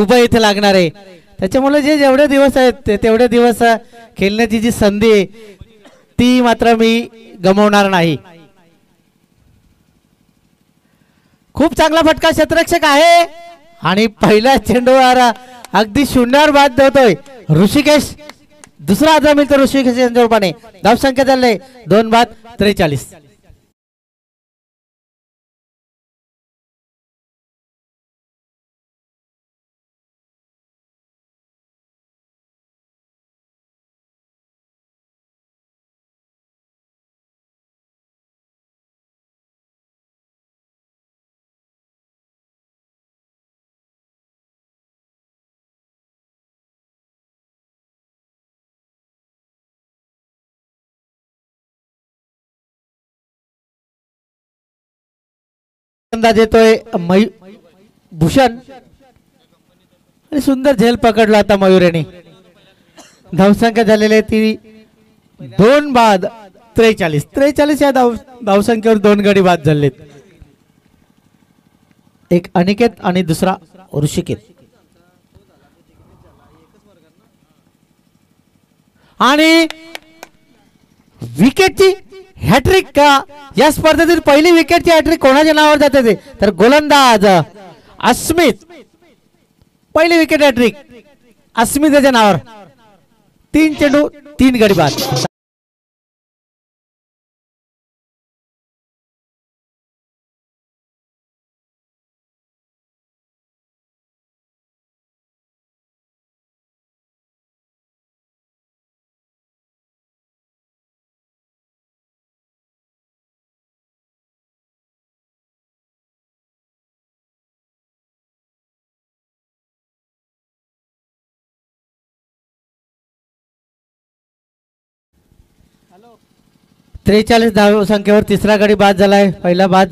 Dubai येथे लागणार आहे। त्याच्यामुळे जे जेवढे दिवस आहेत तेवढे दिवस खेळण्याची जी संधी आहे ती मात्र मी गमावणार नाही। खूप चांगला फटका क्षेत्ररक्षक आहे आणि पहिला चेंडूवर अगदी शून्यावर बाद होतोय ऋषिकेश। दुसरा आधार मिळतो ऋषिकेश यांच्या रूपाने। धावसंख्या झाले 2-43। अंदाज येतोय भूषण आणि सुंदर झेल पकडला आता मयूर यांनी। धावसंख्या झालेली ती 2-43 या धावसंख्येवर 2 गडी बाद झालेत। एक अनिकेत आणि दुसरा ऋषिकेत। आणि विकेटची हॅट्रिक का या स्पर्धेतील पहिली विकेटची हॅट्रिक कोणाच्या नावावर जाते ते तर गोलंदाज अस्मित। पहिली विकेट हॅट्रिक अस्मितच्या नावावर। 3 चेंडू 3 गडी बाद। हेलो 43 धावसंख्येवर तिसरा गडी बाद झालाय। पहिला बाद